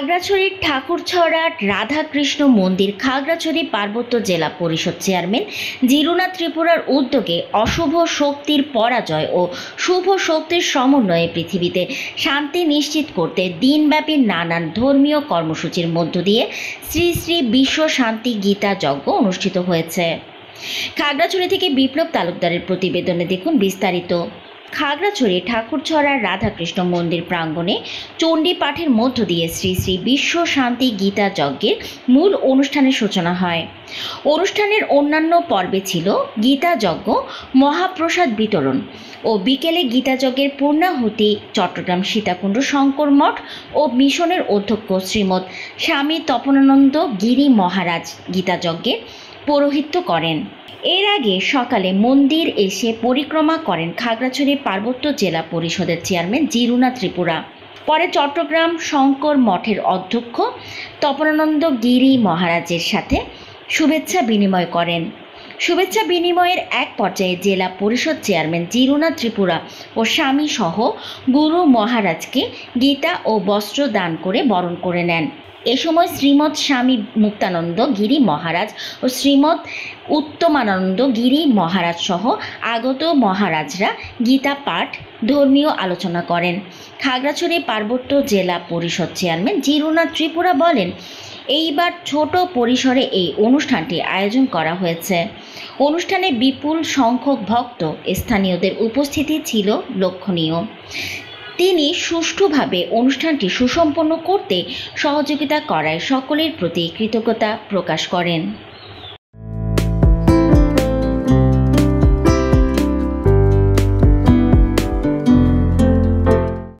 খাগড়াছড়ির ঠাকুরছড়া রাধাকৃষ্ণ মন্দির খাগড়াছড়ি পার্বত্য জেলা পরিষদ চেয়ারম্যান জিরুনা ত্রিপুরার উদ্যোগে অশুভ শক্তির পরাজয় ও শুভ শক্তির সমন্বয়ে পৃথিবীতে শান্তি নিশ্চিত করতে দিনব্যাপী নানান ধর্মীয় কর্মসূচির মধ্য দিয়ে শ্রী শ্রী বিশ্ব শান্তি গীতা যজ্ঞ অনুষ্ঠিত হয়েছে। খাগড়াছড়ি থেকে বিপ্লব তালুকদারের প্রতিবেদনে দেখুন বিস্তারিত। খাগড়াছড়ি ঠাকুরছড়া রাধাকৃষ্ণ মন্দির প্রাঙ্গণে চণ্ডী পাঠের মধ্য দিয়ে শ্রী শ্রী বিশ্ব শান্তি গীতা যজ্ঞের মূল অনুষ্ঠানের সূচনা হয়। অনুষ্ঠানের অন্যান্য পর্বে ছিল গীতা যজ্ঞ, মহাপ্রসাদ বিতরণ ও বিকেলে গীতা যজ্ঞের পূর্ণাহুতি চট্টগ্রাম সীতাকুণ্ড শঙ্কর মঠ ও মিশনের অধ্যক্ষ শ্রীমৎ স্বামী তপনানন্দ গিরি মহারাজ গীতা যজ্ঞে পৌরোহিত্য করেন। এর আগে সকালে মন্দির এসে পরিক্রমা করেন খাগড়াছড়ি পার্বত্য জেলা পরিষদের চেয়ারম্যান জিরুনা ত্রিপুরা। পরে চট্টগ্রাম শঙ্কর মঠের অধ্যক্ষ তপনানন্দ গিরি মহারাজের সাথে শুভেচ্ছা বিনিময় করেন। শুভেচ্ছা বিনিময়ের এক পর্যায়ে জেলা পরিষদ চেয়ারম্যান জিরুনা ত্রিপুরা ও স্বামী সহ গুরু মহারাজকে গীতা ও বস্ত্র দান করে বরণ করে নেন। এ সময় শ্রীমৎ স্বামী মুক্তানন্দ গিরি মহারাজ ও শ্রীমৎ উত্তমানন্দ গিরি মহারাজ সহ আগত মহারাজরা গীতা পাঠ, ধর্মীয় আলোচনা করেন। খাগড়াছড়ি পার্বত্য জেলা পরিষদ চেয়ারম্যান জিরুনা ত্রিপুরা বলেন, এইবার ছোট পরিসরে এই অনুষ্ঠানটি আয়োজন করা হয়েছে। অনুষ্ঠানে বিপুল সংখ্যক ভক্ত স্থানীয়দের উপস্থিতি ছিল লক্ষণীয়। তিনি সুষ্ঠুভাবে অনুষ্ঠানটি সুসম্পন্ন করতে সহযোগিতা করায় সকলের প্রতি কৃতজ্ঞতা প্রকাশ করেন।